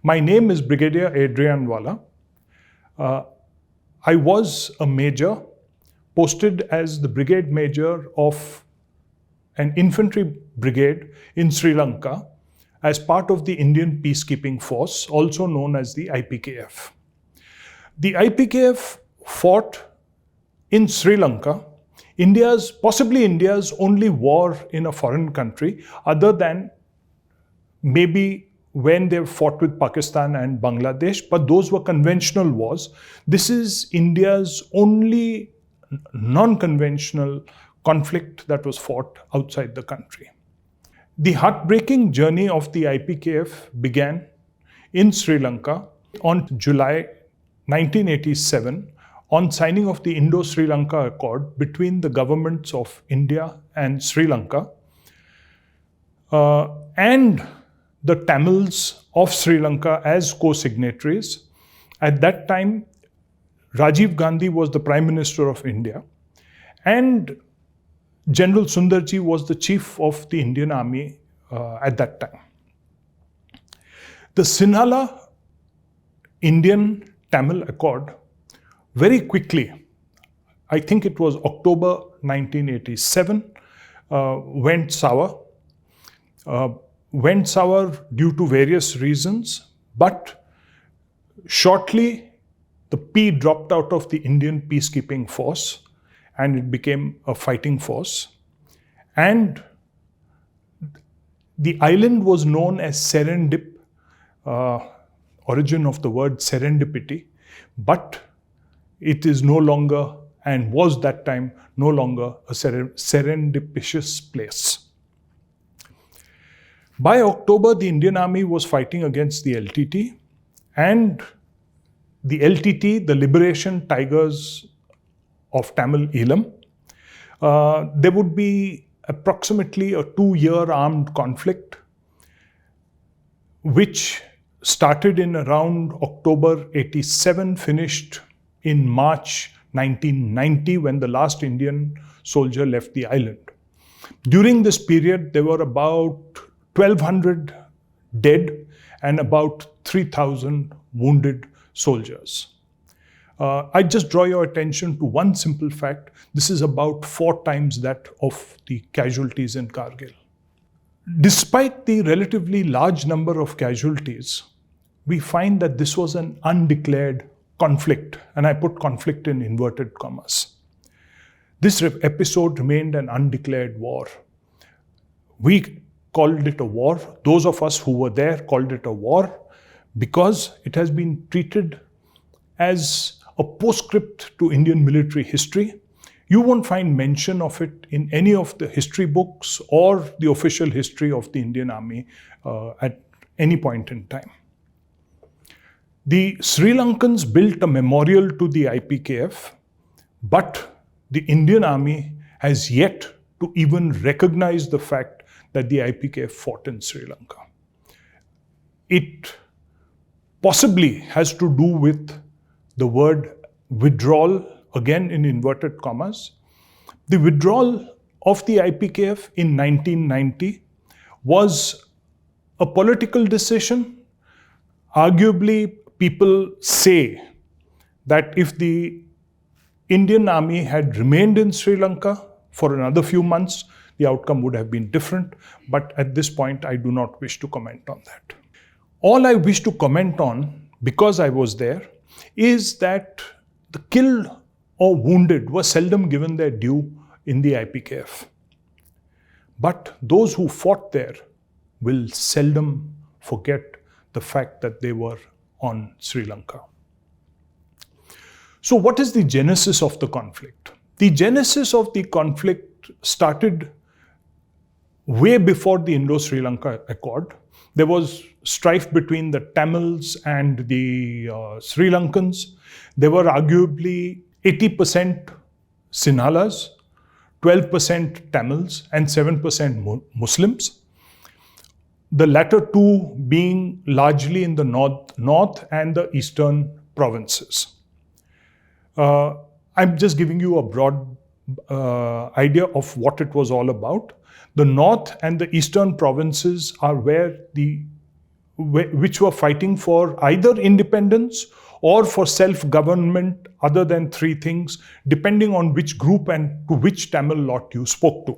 My name is Brigadier Adrianwalla. I was a major, posted as the brigade major of an infantry brigade in Sri Lanka as part of the Indian Peacekeeping Force, also known as the IPKF. The IPKF fought in Sri Lanka, possibly India's only war in a foreign country, other than maybe when they fought with Pakistan and Bangladesh, but those were conventional wars. This is India's only non-conventional conflict that was fought outside the country. The heartbreaking journey of the IPKF began in Sri Lanka on July 1987 on signing of the Indo-Sri Lanka Accord between the governments of India and Sri Lanka and the Tamils of Sri Lanka as co-signatories. At that time, Rajiv Gandhi was the Prime Minister of India and General Sundarji was the chief of the Indian Army at that time. The Sinhala Indian-Tamil Accord very quickly, I think it was October 1987, went sour. Went sour due to various reasons, but shortly the P dropped out of the Indian peacekeeping force and it became a fighting force. And the island was known as Serendip, origin of the word serendipity, but it is no longer, and was that time, no longer a serendipitous place. By October, the Indian Army was fighting against the LTTE, and the LTTE, the Liberation Tigers of Tamil Eelam. There would be approximately a 2-year armed conflict, which started in around October 87, finished in March 1990 when the last Indian soldier left the island. During this period, there were about 1,200 dead and about 3,000 wounded soldiers. I just draw your attention to one simple fact. This is about 4 times that of the casualties in Kargil. Despite the relatively large number of casualties, we find that this was an undeclared conflict, and I put conflict in inverted commas. This episode remained an undeclared war. We called it a war. Those of us who were there called it a war because it has been treated as a postscript to Indian military history. You won't find mention of it in any of the history books or the official history of the Indian Army at any point in time. The Sri Lankans built a memorial to the IPKF, but the Indian Army has yet to even recognize the fact that the IPKF fought in Sri Lanka. It possibly has to do with the word withdrawal, again in inverted commas. The withdrawal of the IPKF in 1990 was a political decision. Arguably, people say that if the Indian Army had remained in Sri Lanka for another few months, the outcome would have been different. But at this point, I do not wish to comment on that. All I wish to comment on, because I was there, is that the killed or wounded were seldom given their due in the IPKF. But those who fought there will seldom forget the fact that they were on Sri Lanka. So what is the genesis of the conflict? The genesis of the conflict started way before the Indo-Sri Lanka Accord. There was strife between the Tamils and the Sri Lankans. There were arguably 80% Sinhalas, 12% Tamils, and 7% Muslims. The latter two being largely in the north and the eastern provinces. I'm just giving you a broad idea of what it was all about. The north and the eastern provinces are where the which were fighting for either independence or for self-government, other than three things, depending on which group and to which Tamil lot you spoke to.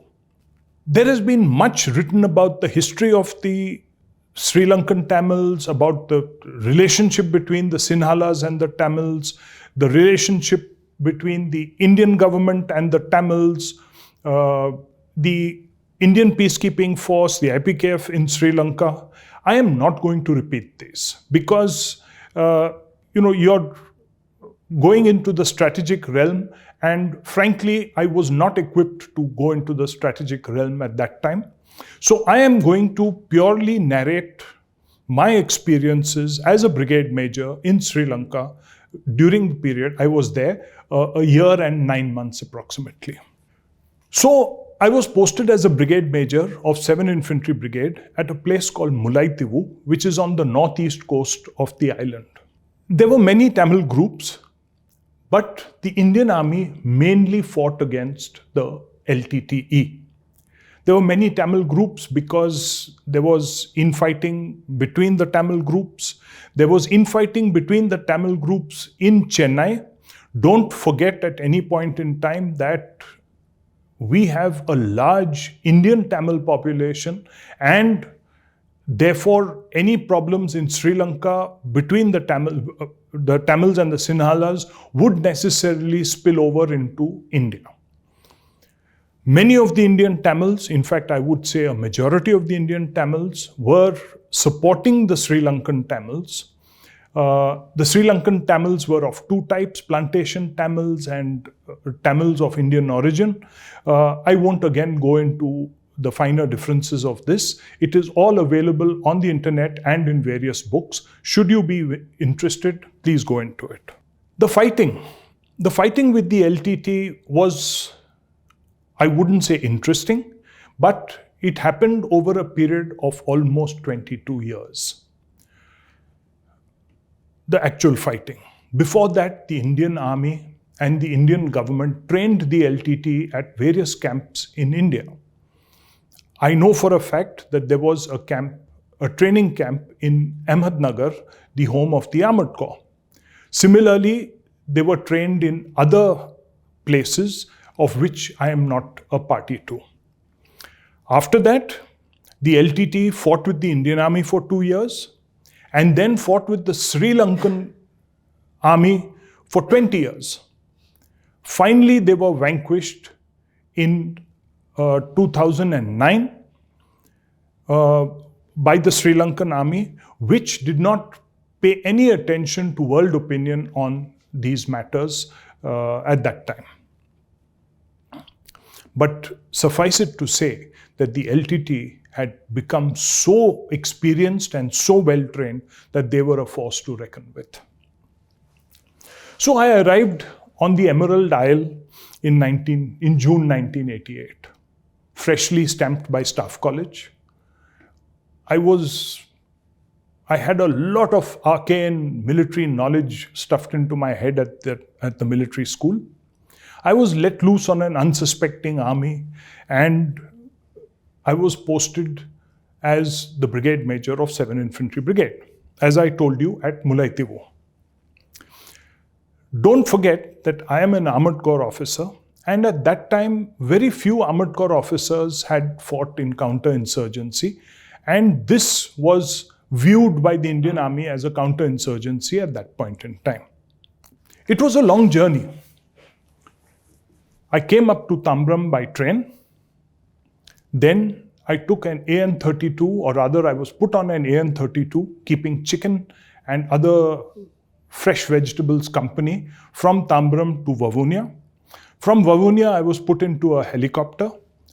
There has been much written about the history of the Sri Lankan Tamils, about the relationship between the Sinhalas and the Tamils, the relationship between the Indian government and the Tamils, the Indian peacekeeping force, the IPKF in Sri Lanka. I am not going to repeat this because you're going into the strategic realm, and frankly, I was not equipped to go into the strategic realm at that time. So I am going to purely narrate my experiences as a brigade major in Sri Lanka during the period I was there, a year and 9 months approximately. So I was posted as a brigade major of 7 Infantry Brigade at a place called Mullaitivu, which is on the northeast coast of the island. There were many Tamil groups, but the Indian Army mainly fought against the LTTE. There were many Tamil groups because there was infighting between the Tamil groups. There was infighting between the Tamil groups in Chennai. Don't forget at any point in time that we have a large Indian Tamil population, and therefore any problems in Sri Lanka between the Tamils and the Sinhalas would necessarily spill over into India. Many of the Indian Tamils, in fact I would say a majority of the Indian Tamils, were supporting the Sri Lankan Tamils. The Sri Lankan Tamils were of two types, plantation Tamils and Tamils of Indian origin. I won't again go into the finer differences of this. It is all available on the internet and in various books. Should you be interested, please go into it. The fighting with the LTT was, I wouldn't say interesting, but it happened over a period of almost 22 years. The actual fighting. Before that, the Indian Army and the Indian government trained the LTT at various camps in India. I know for a fact that there was a training camp in Ahmednagar, the home of the Armored Corps. Similarly, they were trained in other places of which I am not a party to. After that, the LTT fought with the Indian Army for 2 years and then fought with the Sri Lankan Army for 20 years. Finally, they were vanquished in 2009 by the Sri Lankan Army, which did not pay any attention to world opinion on these matters at that time. But suffice it to say that the LTT had become so experienced and so well trained that they were a force to reckon with. So I arrived on the Emerald Isle in June 1988, freshly stamped by Staff College. I had a lot of arcane military knowledge stuffed into my head at the military school. I was let loose on an unsuspecting army, and I was posted as the brigade major of 7 Infantry Brigade, as I told you, at Mullaitivu. Don't forget that I am an Armored Corps officer, and at that time, very few Armored Corps officers had fought in counterinsurgency, and this was viewed by the Indian Army as a counterinsurgency at that point in time. It was a long journey. I came up to Tambram by train. Then I took an AN-32, or rather I was put on an AN-32, keeping chicken and other fresh vegetables company from Tambram to Vavuniya. From Vavuniya, I was put into a helicopter,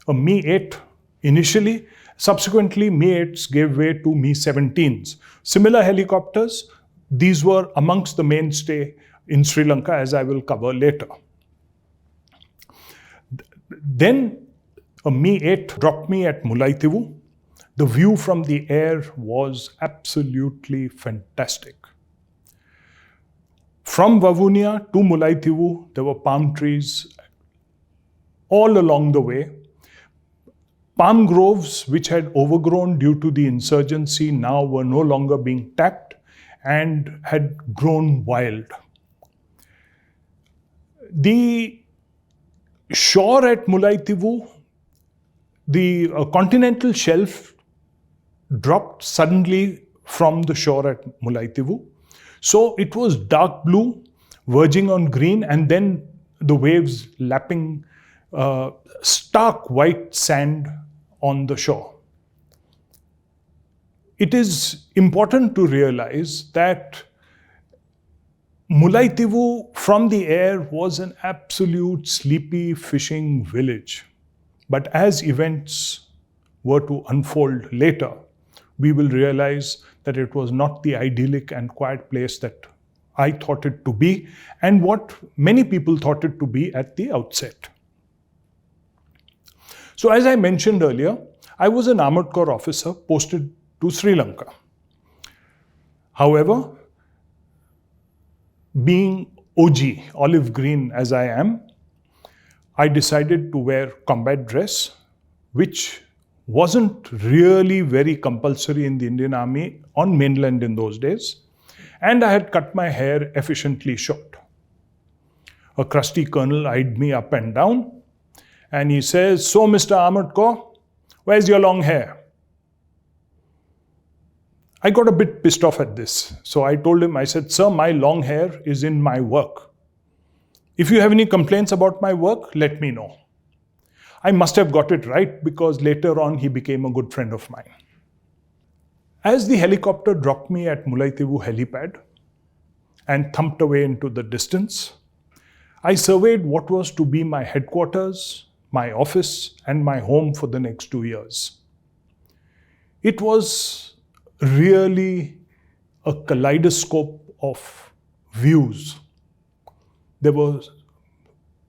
a Mi-8 initially. Subsequently, Mi-8s gave way to Mi-17s. Similar helicopters, these were amongst the mainstay in Sri Lanka, as I will cover later. Then a Mi-8 dropped me at Mullaitivu. The view from the air was absolutely fantastic. From Vavuniya to Mullaitivu, there were palm trees all along the way. Palm groves, which had overgrown due to the insurgency, now were no longer being tapped and had grown wild. The shore at Mullaitivu, the continental shelf dropped suddenly from the shore at Mullaitivu. So it was dark blue, verging on green, and then the waves lapping stark white sand on the shore. It is important to realize that Mullaitivu from the air was an absolute sleepy fishing village. But as events were to unfold later, we will realize that it was not the idyllic and quiet place that I thought it to be, and what many people thought it to be at the outset. So as I mentioned earlier, I was an Armored Corps officer posted to Sri Lanka. However, being OG, olive green as I am, I decided to wear combat dress, which wasn't really very compulsory in the Indian Army on mainland in those days. And I had cut my hair efficiently short. A crusty colonel eyed me up and down, and he says, "So, Mr. Armored Corps, where's your long hair?" I got a bit pissed off at this. So I told him, I said, "Sir, my long hair is in my work. If you have any complaints about my work, let me know." I must have got it right because later on he became a good friend of mine. As the helicopter dropped me at Mullaitivu helipad and thumped away into the distance, I surveyed what was to be my headquarters, my office, and my home for the next 2 years. It was really a kaleidoscope of views. There were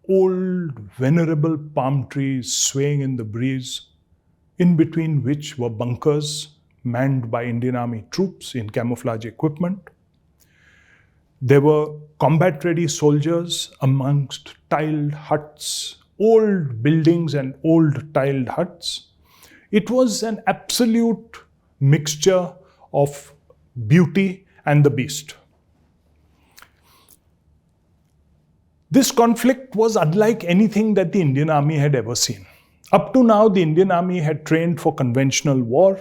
old, venerable palm trees swaying in the breeze, in between which were bunkers manned by Indian Army troops in camouflage equipment. There were combat-ready soldiers amongst tiled huts, old buildings and old tiled huts. It was an absolute mixture of beauty and the beast. This conflict was unlike anything that the Indian Army had ever seen. Up to now, the Indian Army had trained for conventional war.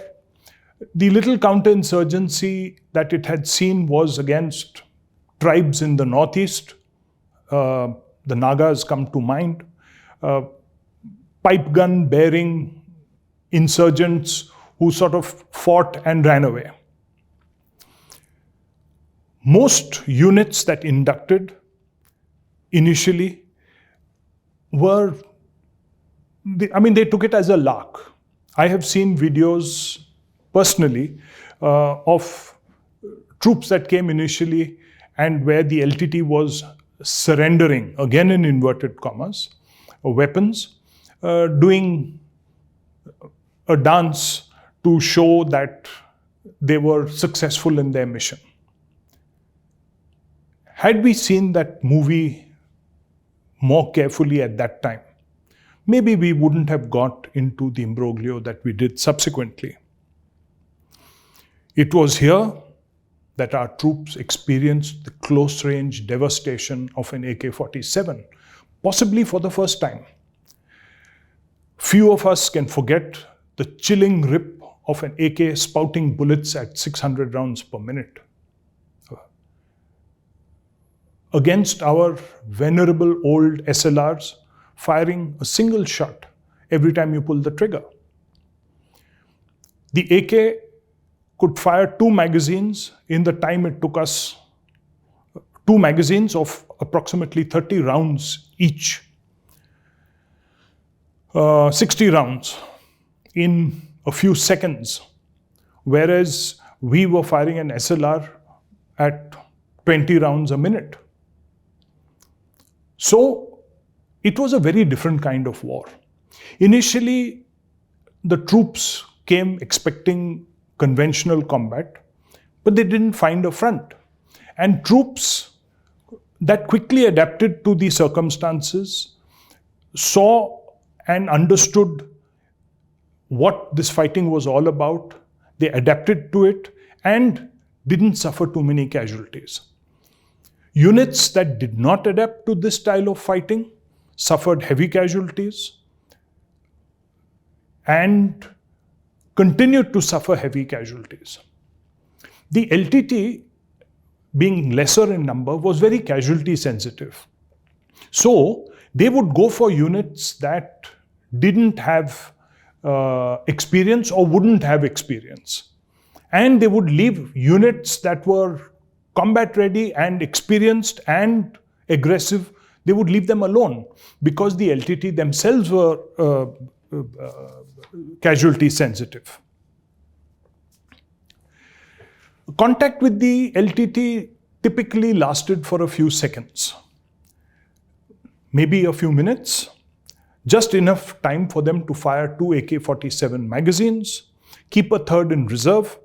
The little counterinsurgency that it had seen was against tribes in the northeast. The Nagas come to mind. Pipe gun bearing insurgents who sort of fought and ran away. Most units that inducted initially were, they took it as a lark. I have seen videos personally of troops that came initially and where the LTTE was surrendering, again in inverted commas, weapons, doing a dance to show that they were successful in their mission. Had we seen that movie more carefully at that time, maybe we wouldn't have got into the imbroglio that we did subsequently. It was here that our troops experienced the close-range devastation of an AK-47, possibly for the first time. Few of us can forget the chilling rip of an AK spouting bullets at 600 rounds per minute. Against our venerable old SLRs, firing a single shot every time you pull the trigger. The AK could fire 2 magazines in the time it took us, 2 magazines of approximately 30 rounds each, 60 rounds in a few seconds, whereas we were firing an SLR at 20 rounds a minute. So it was a very different kind of war. Initially, the troops came expecting conventional combat, but they didn't find a front. And troops that quickly adapted to the circumstances saw and understood what this fighting was all about. They adapted to it and didn't suffer too many casualties. Units that did not adapt to this style of fighting suffered heavy casualties and continued to suffer heavy casualties. The LTT, being lesser in number, was very casualty sensitive. So they would go for units that didn't have experience or wouldn't have experience. And they would leave units that were combat ready and experienced and aggressive, they would leave them alone because the LTT themselves were casualty sensitive. Contact with the LTT typically lasted for a few seconds, maybe a few minutes, just enough time for them to fire 2 AK-47 magazines, keep a third in reserve,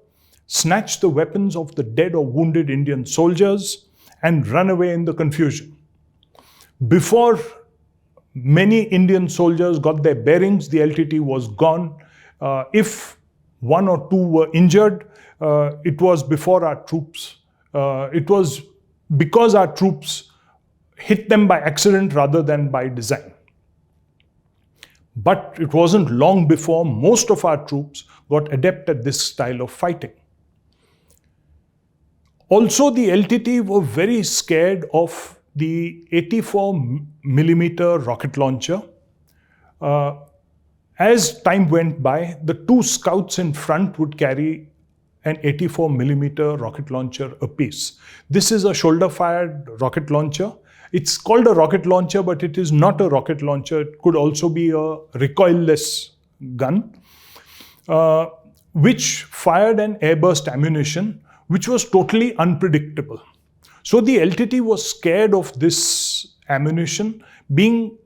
snatch the weapons of the dead or wounded Indian soldiers, and run away in the confusion. Before many Indian soldiers got their bearings, the LTT was gone. If one or two were injured, it was before our troops. It was because our troops hit them by accident rather than by design. But it wasn't long before most of our troops got adept at this style of fighting. Also, the LTT were very scared of the 84mm rocket launcher. As time went by, the 2 scouts in front would carry an 84mm rocket launcher apiece. This is a shoulder-fired rocket launcher. It's called a rocket launcher, but it is not a rocket launcher. It could also be a recoilless gun, which fired an airburst ammunition, which was totally unpredictable. So the LTT was scared of this ammunition being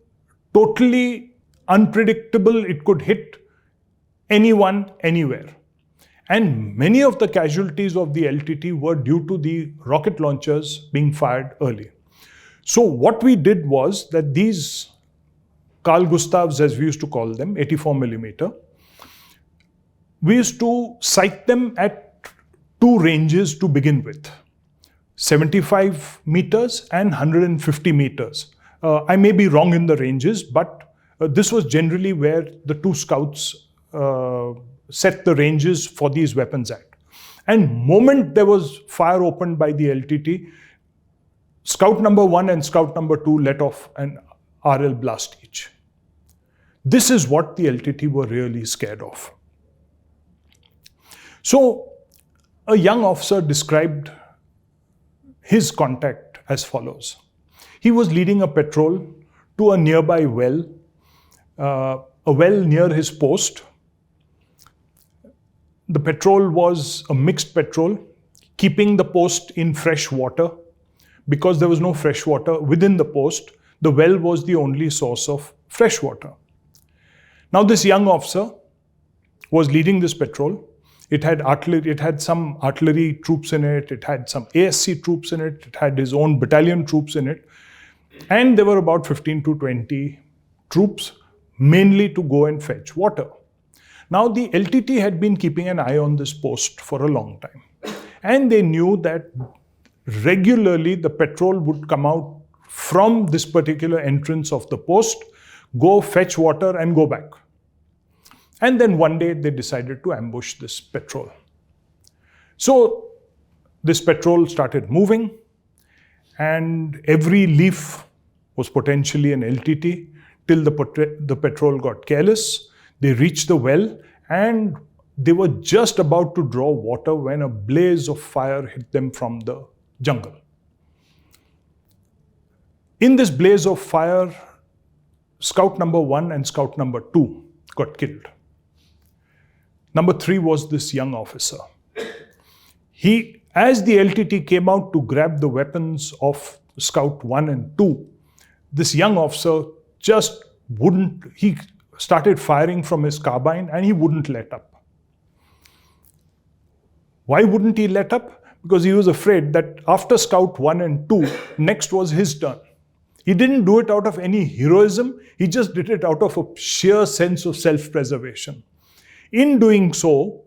totally unpredictable. It could hit anyone, anywhere. And many of the casualties of the LTT were due to the rocket launchers being fired early. So what we did was that these Carl Gustavs, as we used to call them, 84mm, we used to sight them at 2 ranges to begin with, 75 meters and 150 meters. I may be wrong in the ranges, but this was generally where the 2 scouts set the ranges for these weapons at. And moment there was fire opened by the LTT, Scout number 1 and Scout number 2 let off an RL blast each. This is what the LTT were really scared of. So a young officer described his contact as follows. He was leading a patrol to a nearby well, a well near his post. The patrol was a mixed patrol, keeping the post in fresh water. Because there was no fresh water within the post, the well was the only source of fresh water. Now this young officer was leading this patrol. It had artillery, it had some artillery troops in it, it had some ASC troops in it, it had his own battalion troops in it. And there were about 15 to 20 troops, mainly to go and fetch water. Now the LTT had been keeping an eye on this post for a long time. And they knew that regularly the patrol would come out from this particular entrance of the post, go fetch water and go back. And then one day they decided to ambush this patrol. So this patrol started moving and every leaf was potentially an LTT till the patrol got careless. They reached the well and they were just about to draw water when a blaze of fire hit them from the jungle. In this blaze of fire, Scout number 1 and Scout number 2 got killed. Number 3 was this young officer. As the LTT came out to grab the weapons of Scout 1 and 2, this young officer just wouldn't, he started firing from his carbine and he wouldn't let up. Why wouldn't he let up? Because he was afraid that after Scout 1 and 2, next was his turn. He didn't do it out of any heroism, he just did it out of a sheer sense of self-preservation. In doing so,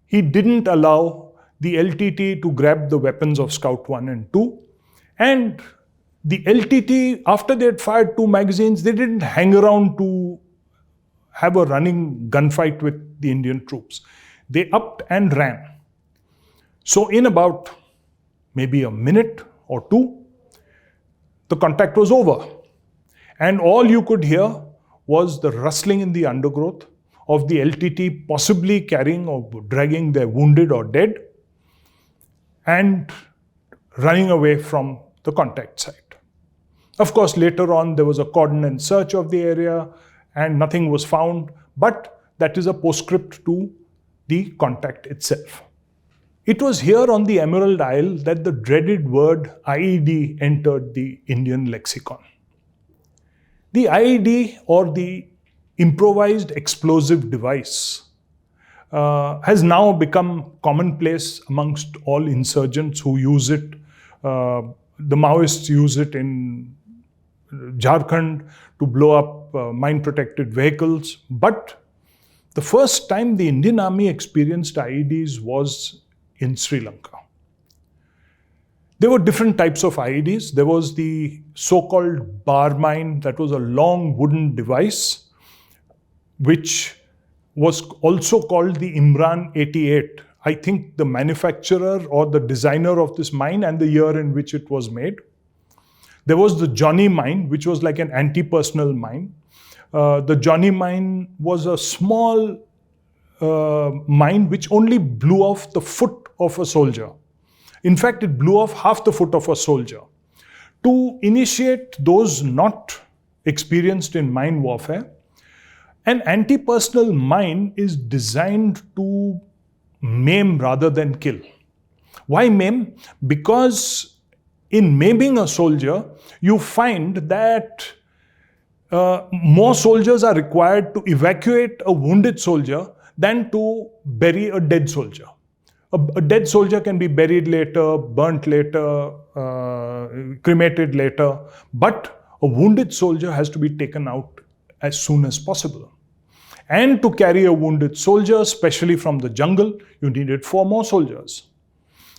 he didn't allow the LTTE to grab the weapons of Scout 1 and 2. And the LTTE, after they had fired 2 magazines, they didn't hang around to have a running gunfight with the Indian troops. They upped and ran. So in about maybe a minute or 2, the contact was over. And all you could hear was the rustling in the undergrowth of the LTTE possibly carrying or dragging their wounded or dead and running away from the contact site. Of course, later on, there was a cordon and search of the area and nothing was found, but that is a postscript to the contact itself. It was here on the Emerald Isle that the dreaded word IED entered the Indian lexicon. The IED, or the improvised explosive device, has now become commonplace amongst all insurgents who use it. The Maoists use it in Jharkhand to blow up mine-protected vehicles. But the first time the Indian Army experienced IEDs was in Sri Lanka. There were different types of IEDs. There was the so-called bar mine, that was a long wooden device, which was also called the Imran 88. I think the manufacturer or the designer of this mine and the year in which it was made. There was the Johnny mine, which was like an anti-personnel mine. The Johnny mine was a small mine which only blew off the foot of a soldier. In fact, it blew off half the foot of a soldier. To initiate those not experienced in mine warfare, an anti-personnel mine is designed to maim rather than kill. Why maim? Because in maiming a soldier, you find that more soldiers are required to evacuate a wounded soldier than to bury a dead soldier. A dead soldier can be buried later, burnt later, cremated later, but a wounded soldier has to be taken out as soon as possible. And to carry a wounded soldier, especially from the jungle, you needed 4 more soldiers.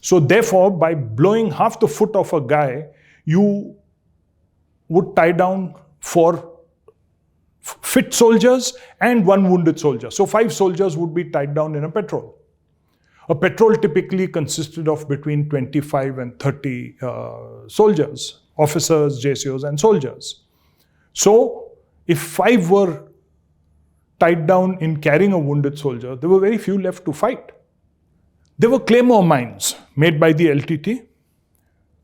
So therefore, by blowing half the foot of a guy, you would tie down 4 fit soldiers and 1 wounded soldier. So 5 soldiers would be tied down in a patrol. A patrol typically consisted of between 25 and 30 soldiers, officers, JCOs, and soldiers. So if 5 were tied down in carrying a wounded soldier, there were very few left to fight. There were claymore mines made by the LTTE.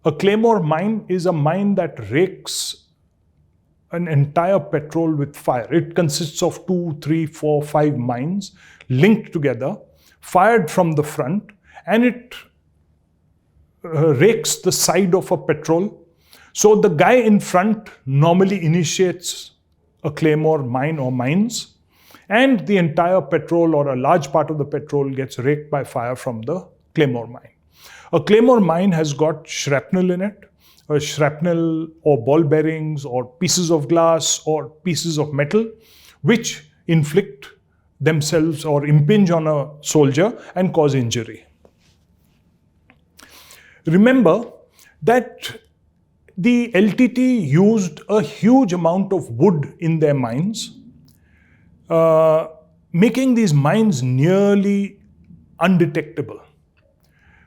A claymore mine is a mine that rakes an entire patrol with fire. It consists of 2, 3, 4, 5 mines linked together, fired from the front, and it rakes the side of a patrol. So the guy in front normally initiates a claymore mine or mines, and the entire patrol or a large part of the patrol gets raked by fire from the claymore mine. A claymore mine has got shrapnel in it, shrapnel or ball bearings or pieces of glass or pieces of metal, which inflict themselves or impinge on a soldier and cause injury. Remember that the LTTE used a huge amount of wood in their mines, making these mines nearly undetectable.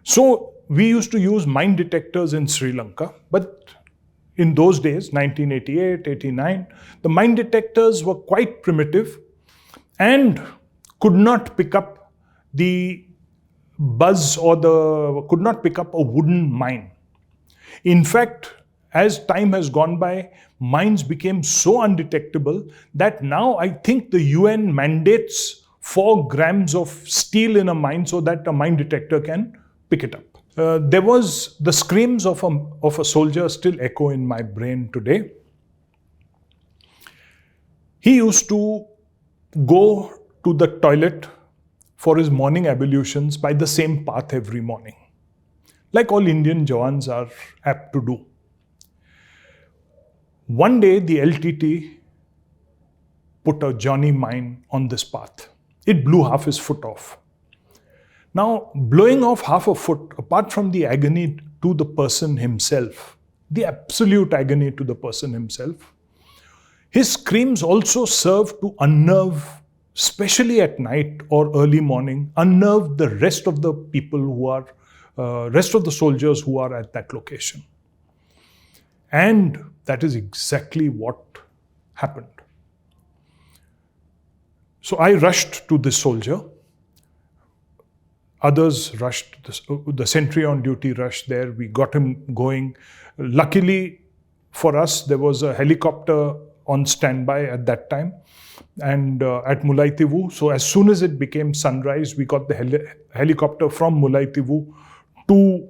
So we used to use mine detectors in Sri Lanka, but in those days, 1988, 89, the mine detectors were quite primitive and could not pick up the buzz or could not pick up a wooden mine. In fact, as time has gone by, mines became so undetectable that now I think the UN mandates 4 grams of steel in a mine so that a mine detector can pick it up. There was the screams of a soldier still echo in my brain today. He used to go to the toilet for his morning ablutions by the same path every morning, like all Indian Jawans are apt to do. One day, the LTTE put a Johnny mine on this path. it blew half his foot off. Now, blowing off half a foot, apart from the agony to the person himself, the absolute agony to the person himself, his screams also serve to unnerve, especially at night or early morning, unnerve the rest of the people who are, rest of the soldiers who are at that location. And that is exactly what happened. So I rushed to this soldier. Others rushed, the sentry on duty rushed there. We got him going. Luckily for us, there was a helicopter on standby at that time and at Mullaitivu. So as soon as it became sunrise, we got the helicopter from Mullaitivu to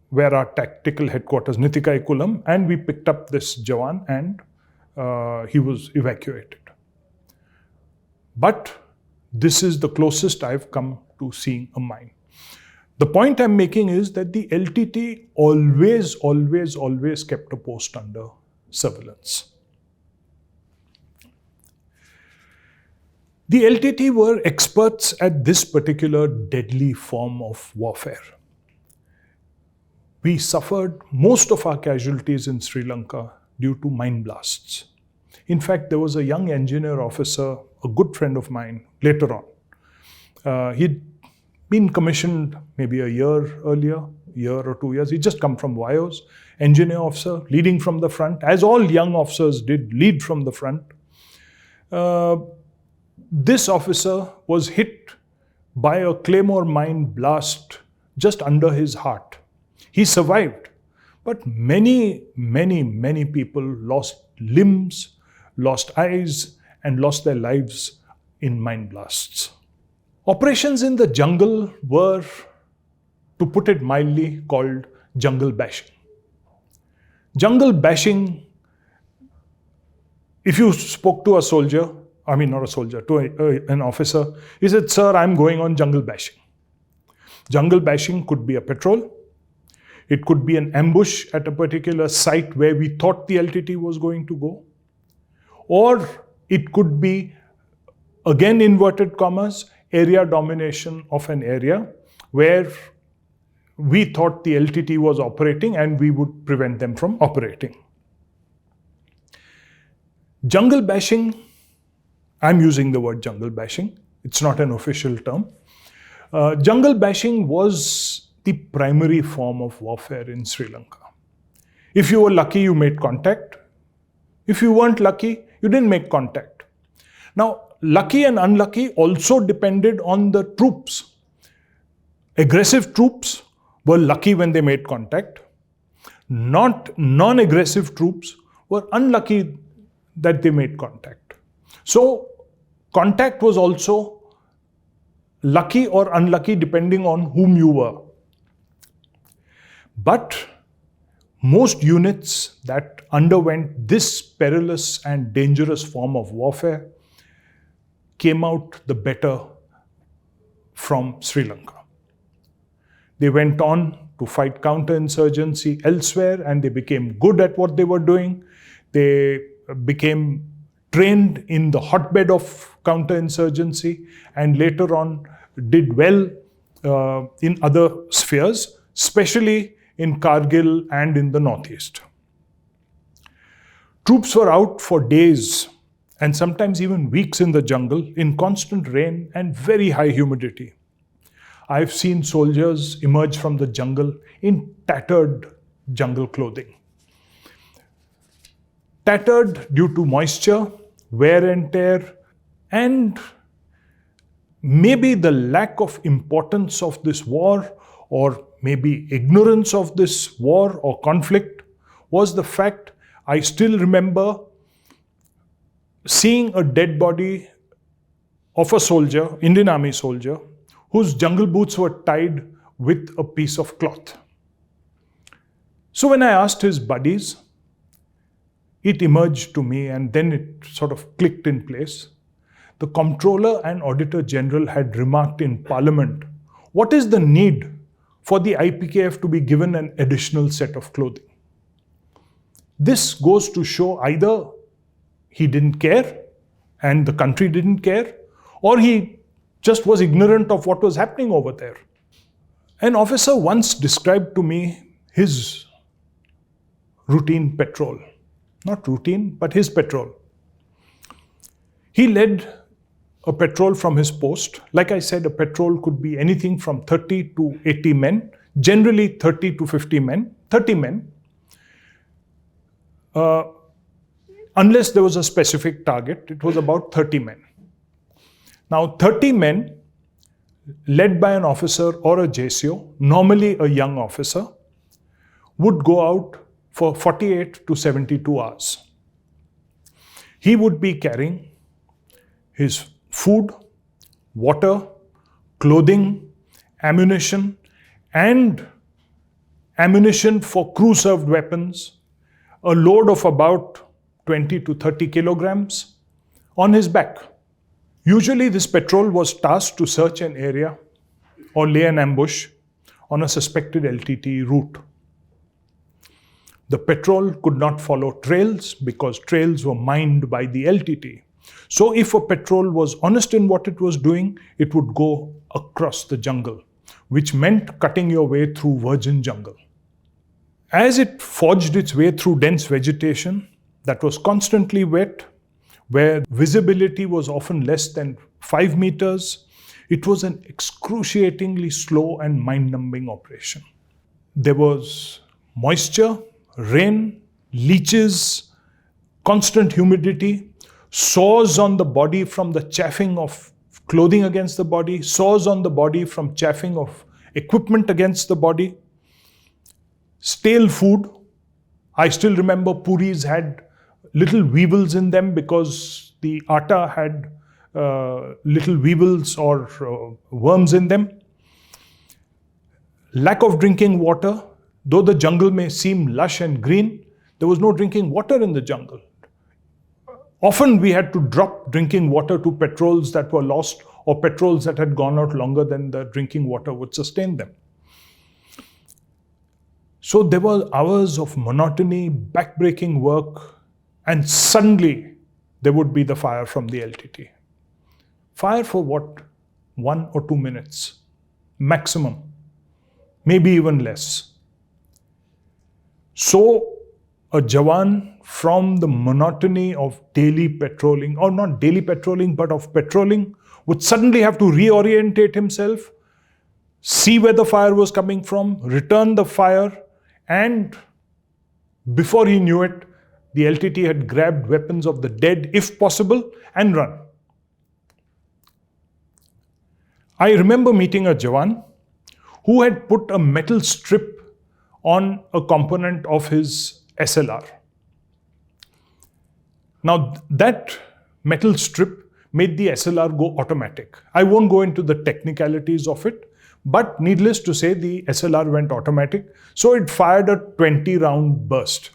where our tactical headquarters, Nithikaikulam, and we picked up this Jawan and he was evacuated. But this is the closest I've come to seeing a mine. The point I'm making is that the LTTE always kept a post under surveillance. The LTTE were experts at this particular deadly form of warfare. We suffered most of our casualties in Sri Lanka due to mine blasts. In fact, there was a young engineer officer, a good friend of mine, later on. He'd been commissioned maybe a year earlier, year or 2 years. He'd just come from Vios, engineer officer, leading from the front, as all young officers did, lead from the front. This officer was hit by a claymore mine blast just under his heart. He survived, but many people lost limbs, lost eyes, and lost their lives in mine blasts. Operations in the jungle were, to put it mildly, called jungle bashing. Jungle bashing, if you spoke to a soldier, I mean not a soldier, to an officer, he said, "Sir, I'm going on jungle bashing." Jungle bashing could be a patrol. It could be an ambush at a particular site where we thought the LTT was going to go. Or it could be, again inverted commas, area domination of an area where we thought the LTT was operating and we would prevent them from operating. Jungle bashing, I'm using the word jungle bashing, it's not an official term. Jungle bashing was the primary form of warfare in Sri Lanka. If you were lucky, you made contact. If you weren't lucky, you didn't make contact. Now, lucky and unlucky also depended on the troops. Aggressive troops were lucky when they made contact. Non-aggressive troops were unlucky that they made contact. So, contact was also lucky or unlucky depending on whom you were. But most units that underwent this perilous and dangerous form of warfare came out the better from Sri Lanka. They went on to fight counterinsurgency elsewhere and they became good at what they were doing. They became trained in the hotbed of counterinsurgency and later on did well in other spheres, especially in Kargil and in the northeast. Troops were out for days and sometimes even weeks in the jungle in constant rain and very high humidity. I've seen soldiers emerge from the jungle in tattered jungle clothing. Tattered due to moisture, wear and tear, and maybe the lack of importance of this war, or maybe ignorance of this war or conflict, was the fact I still remember seeing a dead body of a soldier, Indian Army soldier, whose jungle boots were tied with a piece of cloth. So when I asked his buddies, it emerged to me and then it sort of clicked in place. The Comptroller and Auditor General had remarked in Parliament, what is the need for the IPKF to be given an additional set of clothing? This goes to show either he didn't care and the country didn't care, or he just was ignorant of what was happening over there. An officer once described to me his routine patrol. Not routine, but his patrol. He led a patrol from his post. Like I said, a patrol could be anything from 30 to 80 men, generally 30 to 50 men, 30 men. Unless there was a specific target, it was about 30 men. Now, 30 men led by an officer or a JCO, normally a young officer, would go out for 48 to 72 hours. He would be carrying his food, water, clothing, ammunition, and ammunition for crew-served weapons, a load of about 20 to 30 kilograms on his back. Usually this patrol was tasked to search an area or lay an ambush on a suspected LTTE route. The patrol could not follow trails because trails were mined by the LTTE. So if a patrol was honest in what it was doing, it would go across the jungle, which meant cutting your way through virgin jungle. As it forged its way through dense vegetation that was constantly wet, where visibility was often less than 5 meters, it was an excruciatingly slow and mind-numbing operation. There was moisture, rain, leeches, constant humidity, sores on the body from the chafing of clothing against the body, sores on the body from chafing of equipment against the body, stale food. I still remember puris had little weevils in them because the atta had little weevils or worms in them. Lack of drinking water. Though the jungle may seem lush and green, there was no drinking water in the jungle. Often we had to drop drinking water to patrols that were lost or patrols that had gone out longer than the drinking water would sustain them. So there were hours of monotony, backbreaking work, and suddenly there would be the fire from the LTT. Fire for what? 1 or 2 minutes, maximum, maybe even less. So a Jawan from the monotony of daily patrolling, or not daily patrolling, but of patrolling, would suddenly have to reorientate himself, see where the fire was coming from, return the fire, and before he knew it, the LTT had grabbed weapons of the dead, if possible, and run. I remember meeting a Jawan who had put a metal strip on a component of his SLR. Now that metal strip made the SLR go automatic. I won't go into the technicalities of it, but needless to say, the SLR went automatic. So it fired a 20-round burst.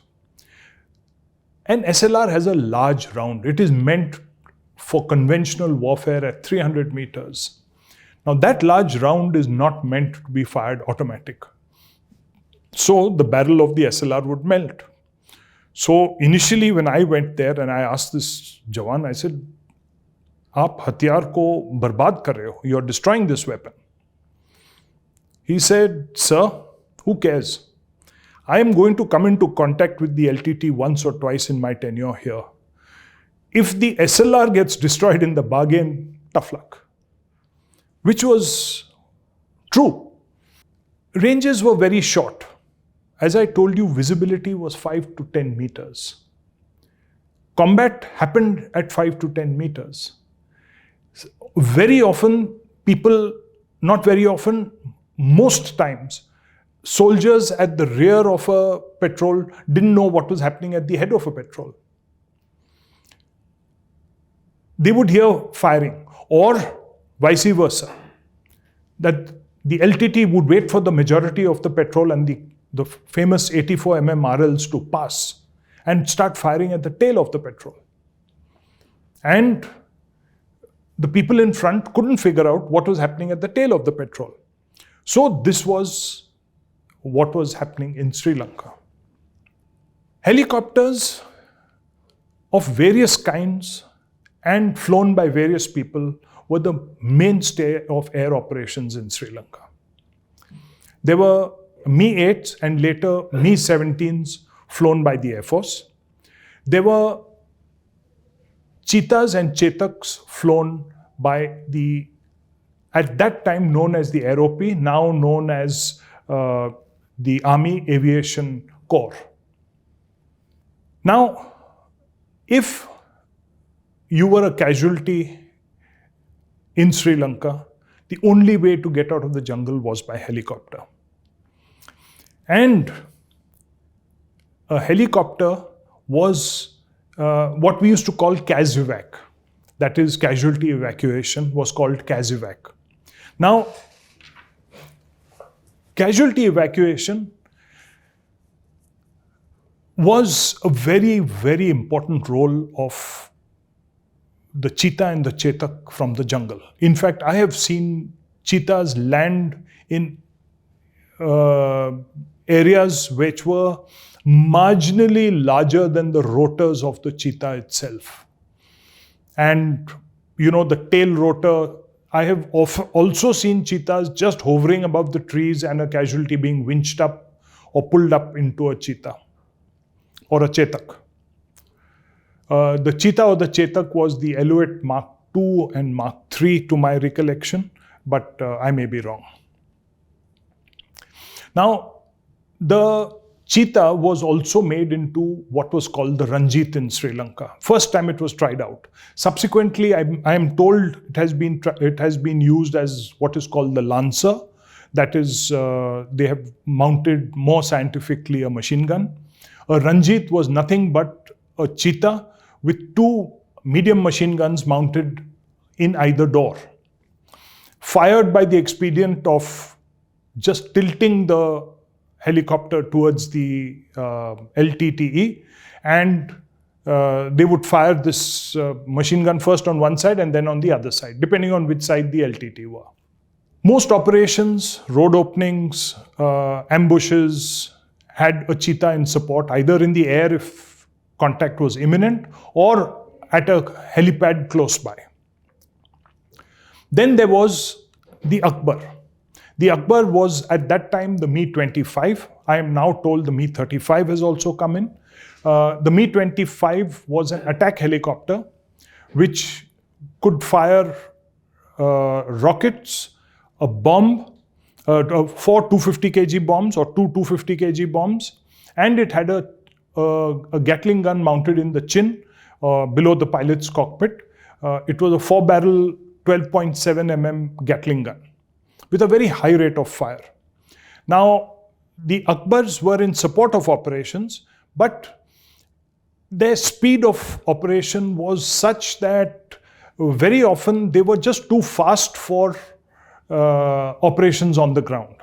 An SLR has a large round. It is meant for conventional warfare at 300 meters. Now that large round is not meant to be fired automatic. So the barrel of the SLR would melt. So initially when I went there and I asked this Jawan, I said, "Aap hatiyar ko barbad kar rahe ho. You're destroying this weapon." He said, "Sir, who cares? I am going to come into contact with the LTT once or twice in my tenure here. If the SLR gets destroyed in the bargain, tough luck." Which was true. Ranges were very short. As I told you, visibility was 5 to 10 meters. Combat happened at 5 to 10 meters. Very often, not very often, most times, soldiers at the rear of a patrol didn't know what was happening at the head of a patrol. They would hear firing, or vice versa, that the LTT would wait for the majority of the patrol and the famous 84 mm RLs to pass and start firing at the tail of the patrol. And the people in front couldn't figure out what was happening at the tail of the patrol. So this was what was happening in Sri Lanka. Helicopters of various kinds and flown by various people were the mainstay of air operations in Sri Lanka. There were Mi-8s and later Mi-17s flown by the Air Force. There were Cheetahs and Chetaks flown by the, at that time known as the ROP, now known as the Army Aviation Corps. Now, if you were a casualty in Sri Lanka, the only way to get out of the jungle was by helicopter. And a helicopter was what we used to call CASEVAC. That is, casualty evacuation was called CASEVAC. Now, casualty evacuation was a very, very important role of the cheetah and the chetak from the jungle. In fact, I have seen cheetahs land in areas which were marginally larger than the rotors of the cheetah itself. And, you know, the tail rotor, I have also seen cheetahs just hovering above the trees and a casualty being winched up or pulled up into a cheetah or a chetak. The cheetah or the chetak was the Alouette Mark II and Mark III to my recollection, but I may be wrong. Now, the cheetah was also made into what was called the Ranjit in Sri Lanka. First time it was tried out. Subsequently, I am told it has been used as what is called the Lancer. That is, they have mounted more scientifically a machine gun. A Ranjit was nothing but a cheetah with two medium machine guns mounted in either door, fired by the expedient of just tilting the helicopter towards the LTTE, and they would fire this machine gun first on one side and then on the other side, depending on which side the LTT were. Most operations, road openings, ambushes, had a cheetah in support, either in the air if contact was imminent or at a helipad close by. Then there was the Akbar. The Akbar was at that time the Mi-25. I am now told the Mi-35 has also come in. The Mi-25 was an attack helicopter which could fire rockets, a bomb, 4 250 kg bombs or 2 250 kg bombs, and it had a Gatling gun mounted in the chin below the pilot's cockpit. It was a 4-barrel 12.7 mm Gatling gun with a very high rate of fire. Now, the Akbars were in support of operations, but their speed of operation was such that very often they were just too fast for operations on the ground.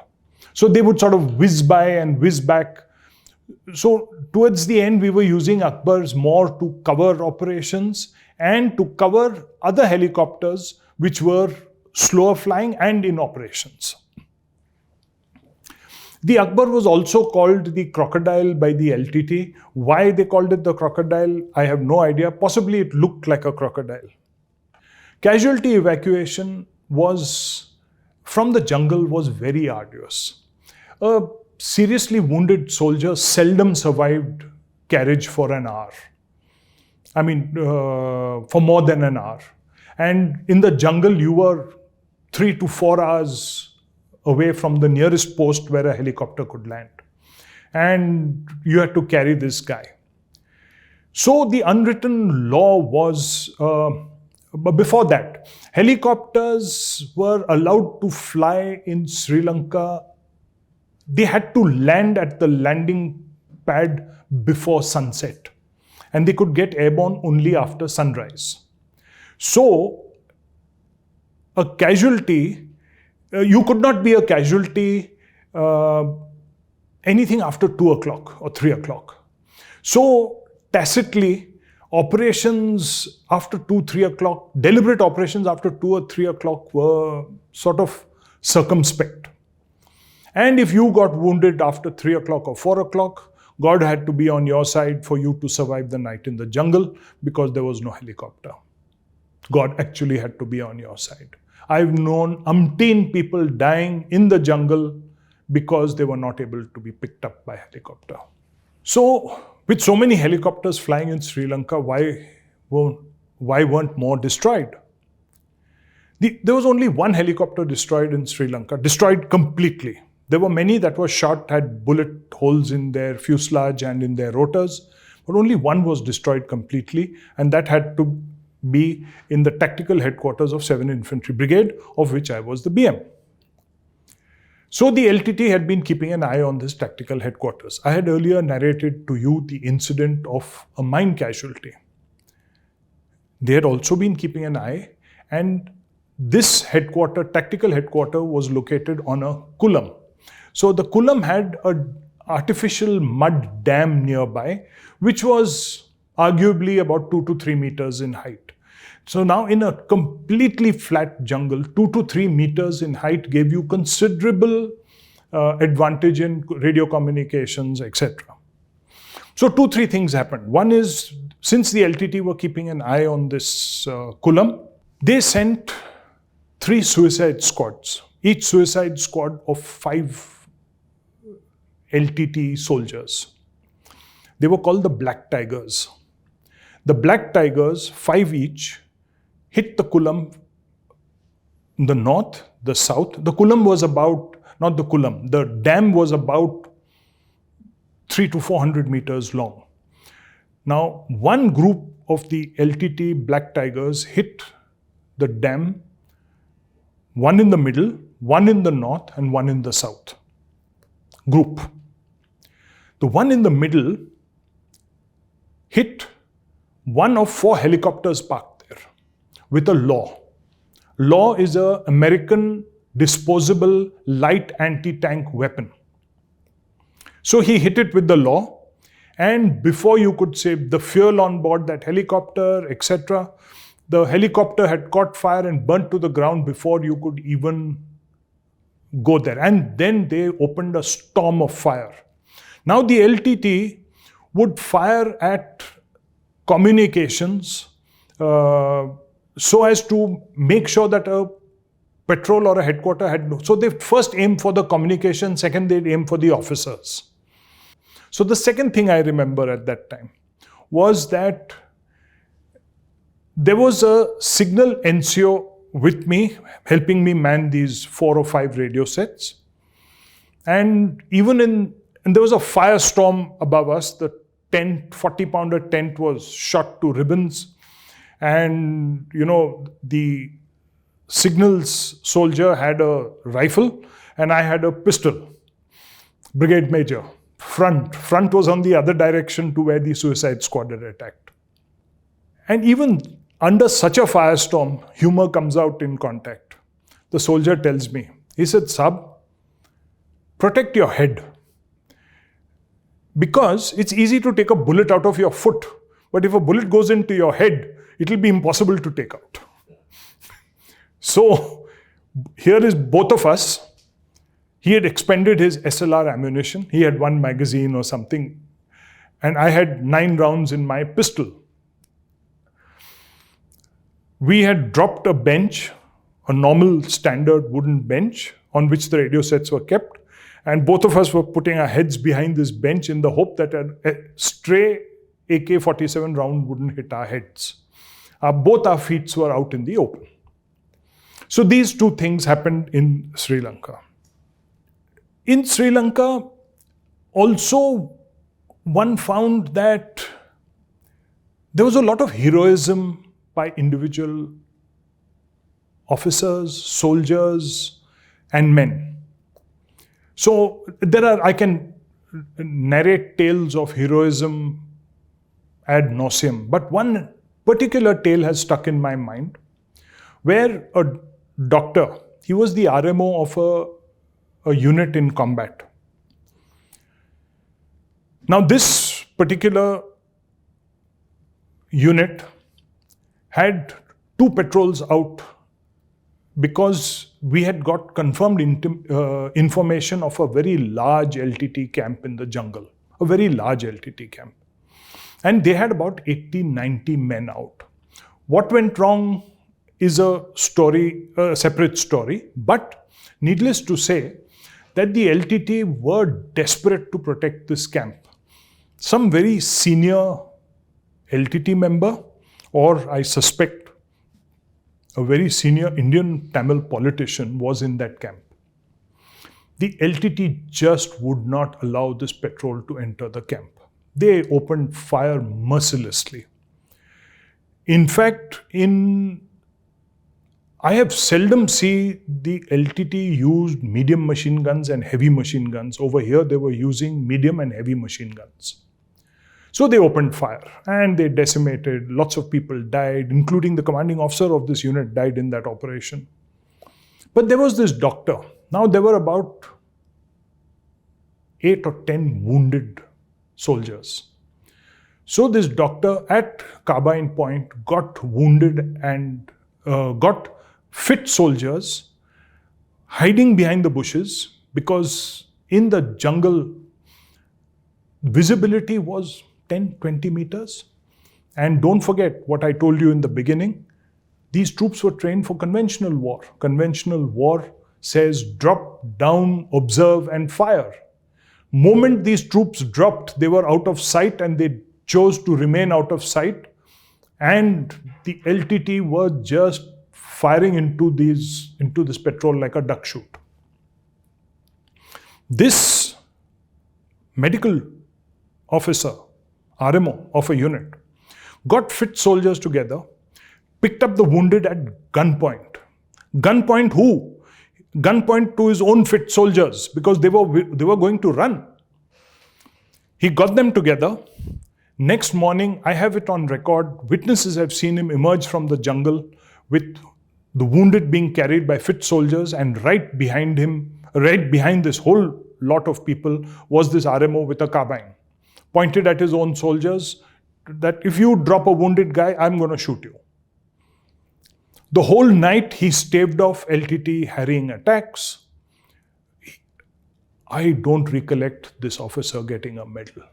So they would sort of whiz by and whiz back. So towards the end, we were using Akbars more to cover operations and to cover other helicopters which were slower flying and in operations. The Akbar was also called the crocodile by the LTT. Why they called it the crocodile, I have no idea. Possibly it looked like a crocodile. Casualty evacuation from the jungle was very arduous. A seriously wounded soldier seldom survived carriage for an hour. I mean, for more than an hour. And in the jungle, you were 3 to 4 hours away from the nearest post where a helicopter could land. And you had to carry this guy. So the unwritten law was, before that, helicopters were allowed to fly in Sri Lanka. They had to land at the landing pad before sunset. And they could get airborne only after sunrise. So, a casualty, you could not be a casualty anything after 2 o'clock or 3 o'clock. So, tacitly, operations after 2, 3 o'clock, deliberate operations after 2 or 3 o'clock were sort of circumspect. And if you got wounded after 3 o'clock or 4 o'clock, God had to be on your side for you to survive the night in the jungle because there was no helicopter. God actually had to be on your side. I've known umpteen people dying in the jungle because they were not able to be picked up by helicopter. So, with so many helicopters flying in Sri Lanka, why weren't more destroyed? There was only one helicopter destroyed in Sri Lanka, destroyed completely. There were many that were shot, had bullet holes in their fuselage and in their rotors, but only one was destroyed completely, and that had to be in the tactical headquarters of 7th Infantry Brigade, of which I was the BM. So the LTTE had been keeping an eye on this tactical headquarters. I had earlier narrated to you the incident of a mine casualty. They had also been keeping an eye, and this tactical headquarter, was located on a kulam. So the kulam had an artificial mud dam nearby, which was arguably about 2 to 3 meters in height. So now in a completely flat jungle, 2 to 3 meters in height gave you considerable advantage in radio communications, etc. So 2-3 things happened. One is, since the LTTE were keeping an eye on this kulam, they sent 3 suicide squads, each suicide squad of 5 LTTE soldiers. They were called the Black Tigers. The Black Tigers, 5 each, hit the kulam in the north, the south. The kulam was about, not the kulam, the dam was about 300 to 400 meters long. Now, one group of the LTTE Black Tigers hit the dam, one in the middle, one in the north, and one in the south. Group. The one in the middle hit one of 4 helicopters parked there with a law. Law is an American disposable light anti-tank weapon. So he hit it with the law, and before you could say the fuel on board that helicopter, etc., the helicopter had caught fire and burnt to the ground before you could even go there. And then they opened a storm of fire. Now the LTTE would fire at communications so as to make sure that a patrol or a headquarter had no. So they first aimed for the communication, second they'd aim for the officers. So the second thing I remember at that time was that there was a signal NCO with me, helping me man these 4 or 5 radio sets. And there was a firestorm above us. The tent, 40-pounder tent, was shot to ribbons. And, the signals soldier had a rifle and I had a pistol. Brigade Major. Front was on the other direction to where the suicide squad had attacked. And even under such a firestorm, humor comes out in contact. The soldier tells me, he said, "Sab, protect your head. Because it's easy to take a bullet out of your foot, but if a bullet goes into your head, it will be impossible to take out." So here is both of us. He had expended his SLR ammunition. He had 1 magazine or something. And I had 9 rounds in my pistol. We had dropped a bench, a normal standard wooden bench on which the radio sets were kept. And both of us were putting our heads behind this bench in the hope that a stray AK-47 round wouldn't hit our heads. Both our feet were out in the open. So these 2 things happened in Sri Lanka. In Sri Lanka, also, one found that there was a lot of heroism by individual officers, soldiers, and men. So I can narrate tales of heroism ad nauseum, but one particular tale has stuck in my mind, where a doctor, he was the RMO of a unit in combat. Now this particular unit had 2 patrols out because we had got confirmed information of a very large LTTE camp in the jungle, a very large LTTE camp. And they had about 80-90 men out. What went wrong is a story, a separate story. But needless to say that the LTTE were desperate to protect this camp. Some very senior LTTE member, or I suspect a very senior Indian Tamil politician, was in that camp. The LTTE just would not allow this patrol to enter the camp. They opened fire mercilessly. In fact, I have seldom seen the LTTE used medium machine guns and heavy machine guns. Over here, they were using medium and heavy machine guns. So they opened fire and they decimated. Lots of people died, including the commanding officer of this unit died in that operation. But there was this doctor. Now there were about 8 or 10 wounded soldiers. So this doctor at Carbine Point got wounded and got fit soldiers hiding behind the bushes, because in the jungle visibility was 10-20 meters. And don't forget what I told you in the beginning, these troops were trained for conventional war. Conventional war says drop down, observe and fire. Moment these troops dropped, they were out of sight and they chose to remain out of sight, and the LTTE were just firing into this patrol like a duck shoot. This medical officer, RMO of a unit, got fit soldiers together, picked up the wounded at gunpoint. Gunpoint who? Gunpoint to his own fit soldiers, because they were going to run. He got them together. Next morning, I have it on record, witnesses have seen him emerge from the jungle with the wounded being carried by fit soldiers, and right behind him, right behind this whole lot of people, was this RMO with a carbine, pointed at his own soldiers that if you drop a wounded guy, I'm going to shoot you. The whole night he staved off LTTE harrying attacks. I don't recollect this officer getting a medal.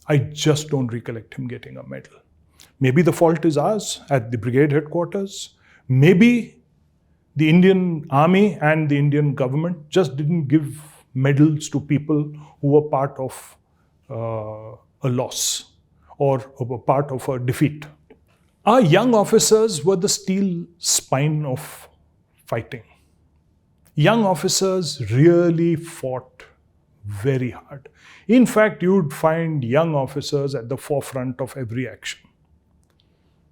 I just don't recollect him getting a medal. Maybe the fault is ours at the brigade headquarters. Maybe the Indian Army and the Indian government just didn't give medals to people who were part of a loss or a part of a defeat. Our young officers were the steel spine of fighting. Young officers really fought very hard. In fact, you would find young officers at the forefront of every action.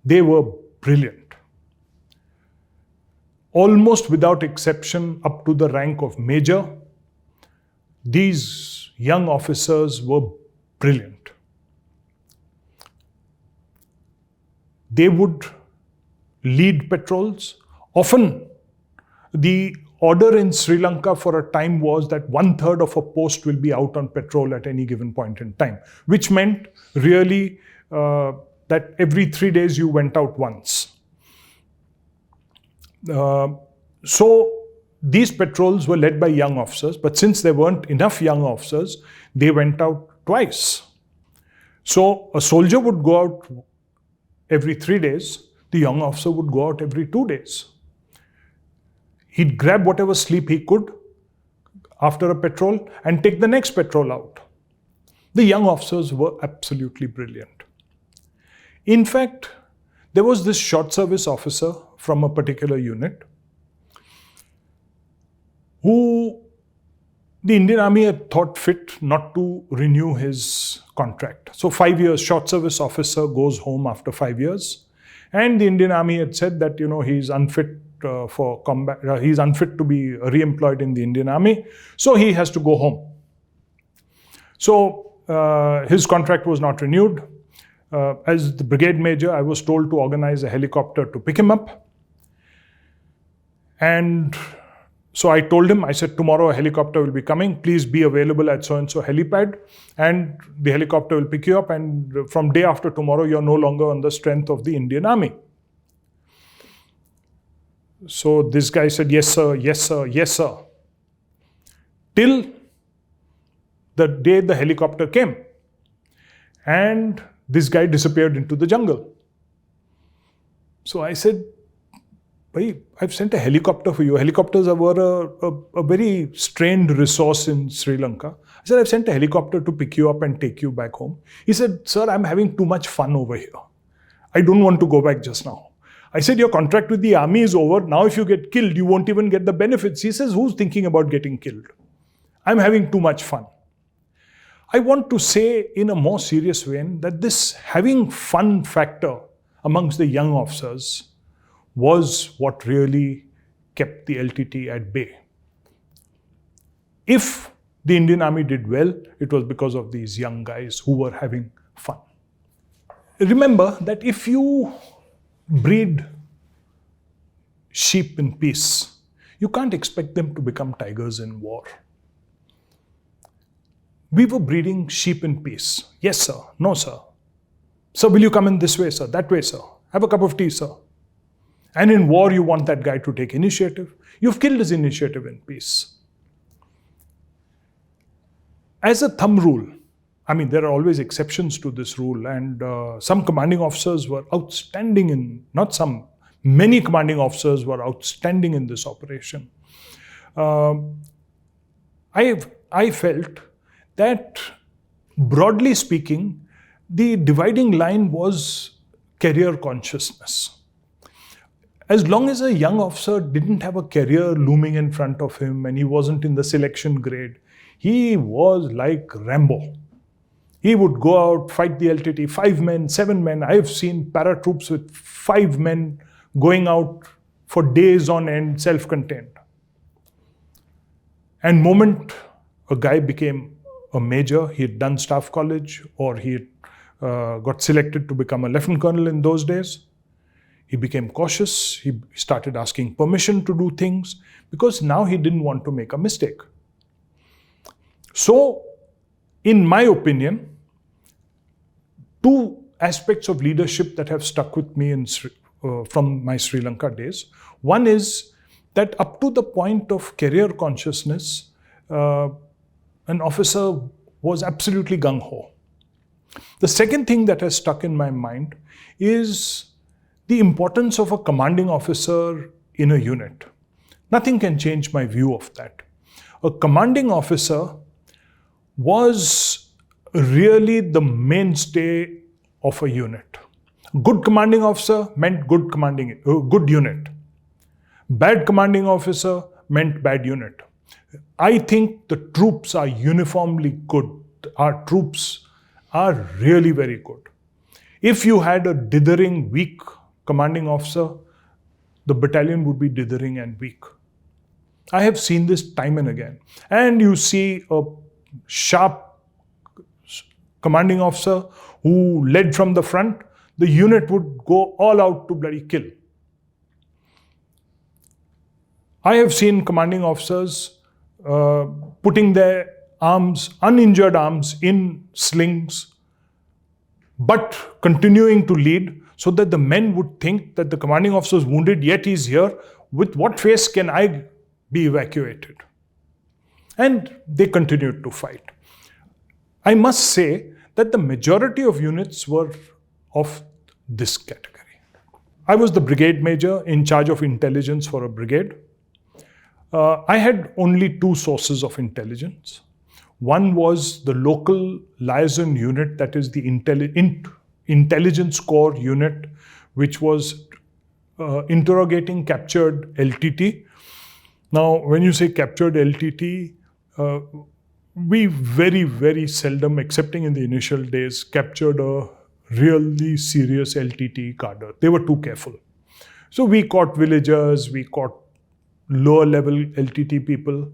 They were brilliant. Almost without exception, up to the rank of major, these young officers were brilliant. They would lead patrols. Often, the order in Sri Lanka for a time was that 1/3 of a post will be out on patrol at any given point in time, which meant really that every 3 days you went out once. So these patrols were led by young officers, but since there weren't enough young officers, they went out twice. So a soldier would go out every 3 days, the young officer would go out every 2 days. He'd grab whatever sleep he could after a patrol and take the next patrol out. The young officers were absolutely brilliant. In fact, there was this short service officer from a particular unit who the Indian Army had thought fit not to renew his contract. So 5 years, short service officer goes home after 5 years. And the Indian Army had said that, he's unfit for combat, he's unfit to be re-employed in the Indian Army. So he has to go home. So his contract was not renewed. As the brigade major, I was told to organize a helicopter to pick him up. And so I told him, I said, tomorrow a helicopter will be coming. Please be available at so-and-so helipad. And the helicopter will pick you up. And from day after tomorrow, you're no longer on the strength of the Indian Army. So this guy said, yes, sir, yes, sir, yes, sir. Till the day the helicopter came. And this guy disappeared into the jungle. So I said, I've sent a helicopter for you. Helicopters were a very strained resource in Sri Lanka. I said, I've sent a helicopter to pick you up and take you back home. He said, sir, I'm having too much fun over here. I don't want to go back just now. I said, your contract with the army is over. Now if you get killed, you won't even get the benefits. He says, who's thinking about getting killed? I'm having too much fun. I want to say in a more serious vein that this having fun factor amongst the young officers was what really kept the LTTE at bay. If the Indian Army did well, it was because of these young guys who were having fun. Remember that if you breed sheep in peace, you can't expect them to become tigers in war. We were breeding sheep in peace. Yes, sir. No, sir. Sir, will you come in this way, sir? That way, sir. Have a cup of tea, sir. And in war, you want that guy to take initiative. You've killed his initiative in peace. As a thumb rule, I mean, there are always exceptions to this rule, and some commanding officers were outstanding in, not some, many commanding officers were outstanding in this operation. I felt that, broadly speaking, the dividing line was career consciousness. As long as a young officer didn't have a career looming in front of him and he wasn't in the selection grade, he was like Rambo. He would go out, fight the LTTE, 5 men, 7 men. I've seen paratroops with 5 men going out for days on end, self-contained. And moment a guy became a major, he had done staff college, or he had got selected to become a lieutenant colonel in those days, he became cautious. He started asking permission to do things because now he didn't want to make a mistake. So, in my opinion, 2 aspects of leadership that have stuck with me from my Sri Lanka days. One is that up to the point of career consciousness, an officer was absolutely gung-ho. The second thing that has stuck in my mind is the importance of a commanding officer in a unit. Nothing can change my view of that. A commanding officer was really the mainstay of a unit. Good commanding officer meant good unit. Bad commanding officer meant bad unit. I think the troops are uniformly good. Our troops are really very good. If you had a dithering, weak commanding officer, the battalion would be dithering and weak. I have seen this time and again. And you see a sharp commanding officer who led from the front, the unit would go all out to bloody kill. I have seen commanding officers putting their arms, uninjured arms, in slings, but continuing to lead so that the men would think that the commanding officer is wounded, yet he's here. With what face can I be evacuated? And they continued to fight. I must say that the majority of units were of this category. I was the brigade major in charge of intelligence for a brigade. I had only 2 sources of intelligence. One was the local liaison unit, that is the intelligence corps unit, which was interrogating captured LTT. Now, when you say captured LTT, we very, very seldom, excepting in the initial days, captured a really serious LTT cadre. They were too careful. So we caught villagers, we caught lower level LTT people.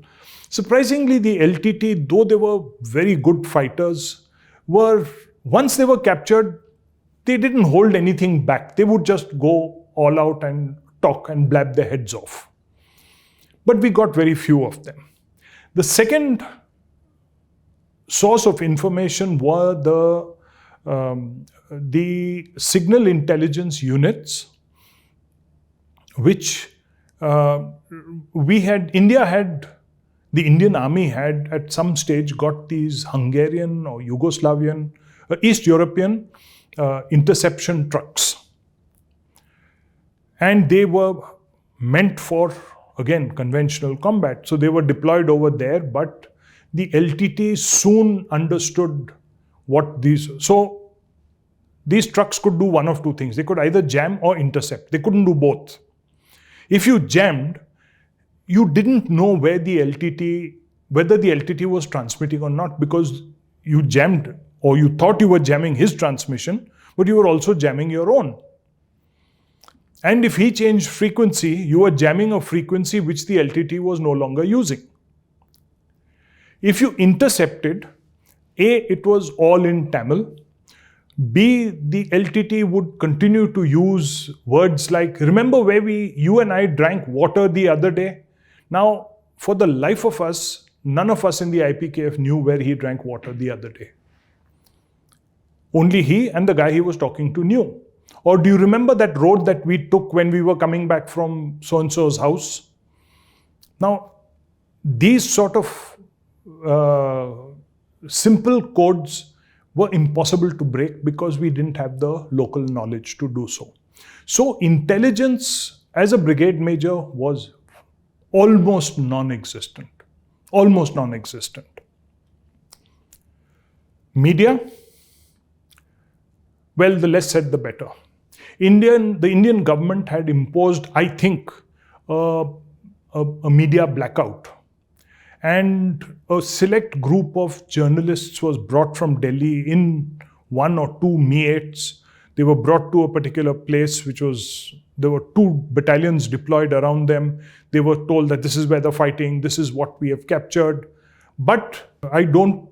Surprisingly, the LTT, though they were very good fighters, once they were captured, they didn't hold anything back. They would just go all out and talk and blab their heads off. But we got very few of them. The second source of information were the signal intelligence units, which the Indian Army had at some stage got these Hungarian or Yugoslavian, East European interception trucks. And they were meant for, again, conventional combat. So they were deployed over there, but the LTT soon understood what these... So these trucks could do one of two things. They could either jam or intercept. They couldn't do both. If you jammed, you didn't know whether the LTT was transmitting or not, because you jammed, or you thought you were jamming his transmission, but you were also jamming your own. And if he changed frequency, you were jamming a frequency which the LTT was no longer using. If you intercepted, A, it was all in Tamil. B, the LTT would continue to use words like, remember where you and I drank water the other day? Now, for the life of us, none of us in the IPKF knew where he drank water the other day. Only he and the guy he was talking to knew. Or do you remember that road that we took when we were coming back from so-and-so's house? Now, these sort of simple codes were impossible to break because we didn't have the local knowledge to do so. So intelligence as a brigade major was almost non-existent. Almost non-existent. Media? Well, the less said, the better. The Indian government had imposed, I think, a media blackout. And a select group of journalists was brought from Delhi in 1 or 2 Mi-8s. They were brought to a particular place there were 2 battalions deployed around them. They were told that this is where they're fighting, this is what we have captured. But I don't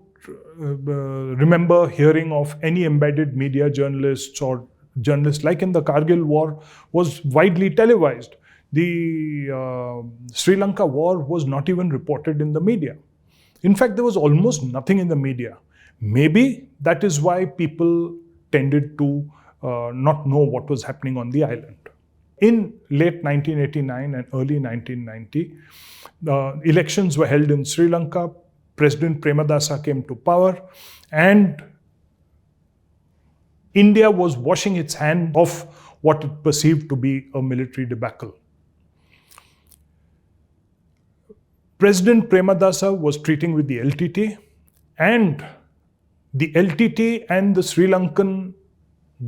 remember hearing of any embedded media journalists or journalists like in the Kargil War was widely televised. The Sri Lanka war was not even reported in the media. In fact, there was almost nothing in the media. Maybe that is why people tended to not know what was happening on the island. In late 1989 and early 1990, elections were held in Sri Lanka. President Premadasa came to power, and India was washing its hands of what it perceived to be a military debacle. President Premadasa was treating with the LTT, and the LTT and the Sri Lankan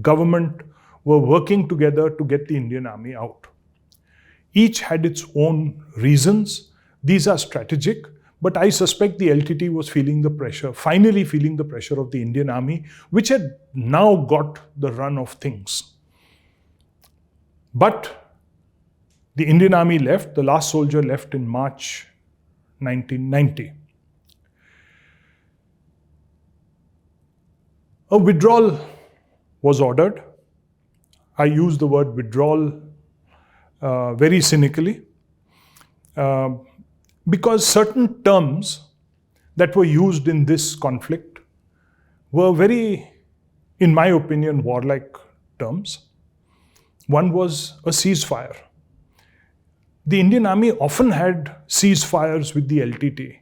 government were working together to get the Indian army out. Each had its own reasons. These are strategic, but I suspect the LTT was feeling the pressure, finally feeling the pressure of the Indian army, which had now got the run of things. But the Indian army left, the last soldier left in March 1990. A withdrawal was ordered. I use the word withdrawal very cynically because certain terms that were used in this conflict were very, in my opinion, warlike terms. One was a ceasefire. The Indian army often had ceasefires with the LTT.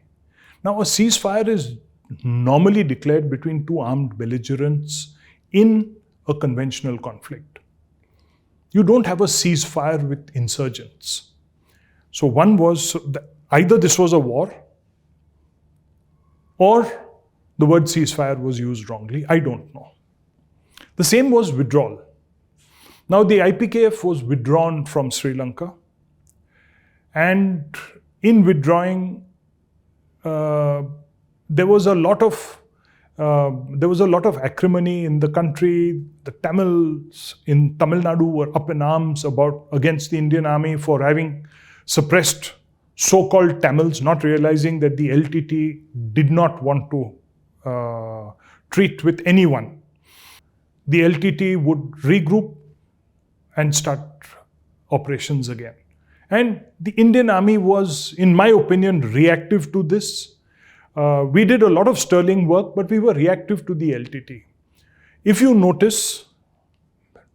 Now, a ceasefire is normally declared between 2 armed belligerents in a conventional conflict. You don't have a ceasefire with insurgents. So one was, either this was a war, or the word ceasefire was used wrongly. I don't know. The same was withdrawal. Now, the IPKF was withdrawn from Sri Lanka, and in withdrawing, there was a lot of acrimony in the country. The Tamils in Tamil Nadu were up in arms against the Indian army for having suppressed so-called Tamils, not realizing that the LTT did not want to treat with anyone. The LTT would regroup and start operations again. And the Indian army was, in my opinion, reactive to this. We did a lot of sterling work, but we were reactive to the LTT. If you notice,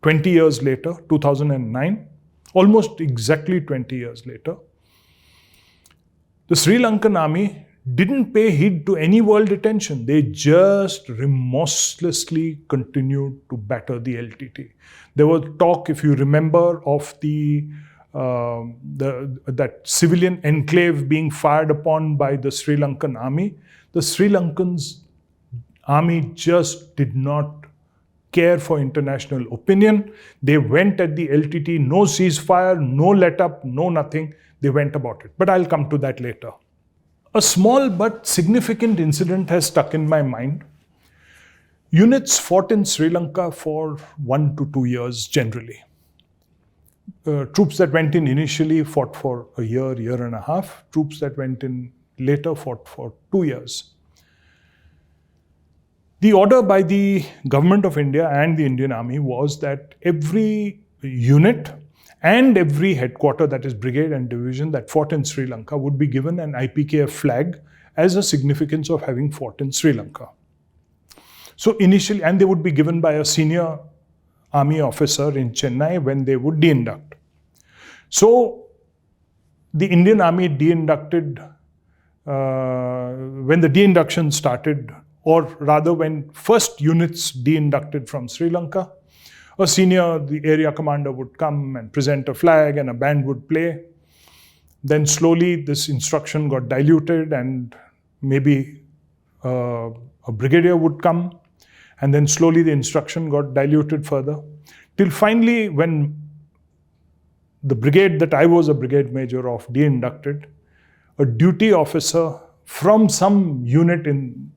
20 years later, 2009, almost exactly 20 years later, the Sri Lankan army didn't pay heed to any world attention. They just remorselessly continued to batter the LTT. There was talk, if you remember, of the that civilian enclave being fired upon by the Sri Lankan army, the Sri Lankan's army just did not care for international opinion. They went at the LTTE, no ceasefire, no let up, no nothing. They went about it. But I'll come to that later. A small but significant incident has stuck in my mind. Units fought in Sri Lanka for 1 to 2 years generally. Troops that went in initially fought for a year, year and a half. Troops that went in later fought for 2 years. The order by the government of India and the Indian Army was that every unit and every headquarter, that is brigade and division, that fought in Sri Lanka would be given an IPKF flag as a significance of having fought in Sri Lanka. So initially, and they would be given by a senior army officer in Chennai when they would de-induct. So the Indian Army de-inducted, when the de-induction started, or rather when first units de-inducted from Sri Lanka, a senior, the area commander would come and present a flag and a band would play. Then slowly this instruction got diluted and maybe a brigadier would come, and then slowly the instruction got diluted further. Till finally when the brigade that I was a brigade major of de-inducted, a duty officer from some unit in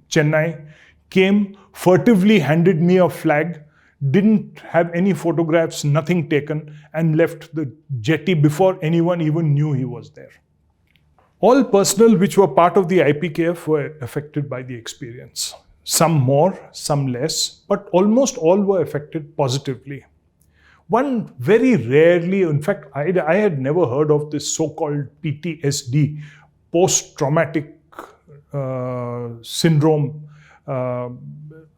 Chennai came, furtively handed me a flag, didn't have any photographs, nothing taken, and left the jetty before anyone even knew he was there. All personnel which were part of the IPKF were affected by the experience. Some more, some less, but almost all were affected positively. One very rarely, in fact, I had never heard of this so-called PTSD, post-traumatic syndrome. I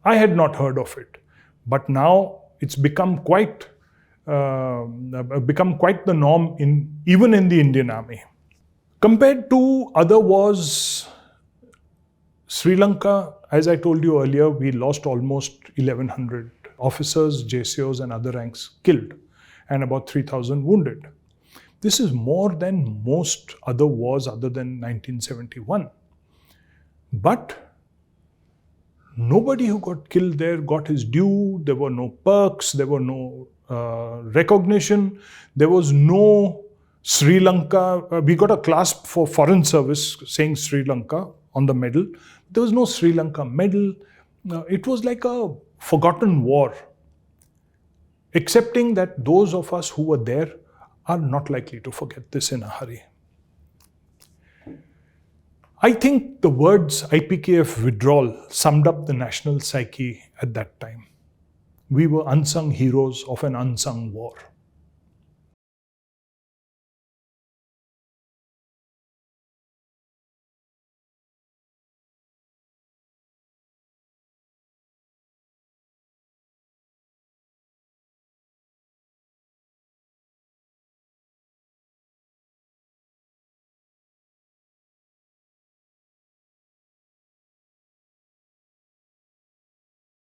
had not heard of it, but now it's become quite the norm even in the Indian Army. Compared to other wars, Sri Lanka, as I told you earlier, we lost almost 1,100 officers, JCOs and other ranks killed, and about 3,000 wounded. This is more than most other wars other than 1971. But nobody who got killed there got his due. There were no perks, there were no recognition, there was no Sri Lanka. We got a clasp for foreign service saying Sri Lanka on the medal. There was no Sri Lanka medal. It was like a forgotten war. Excepting that those of us who were there are not likely to forget this in a hurry. I think the words IPKF withdrawal summed up the national psyche at that time. We were unsung heroes of an unsung war.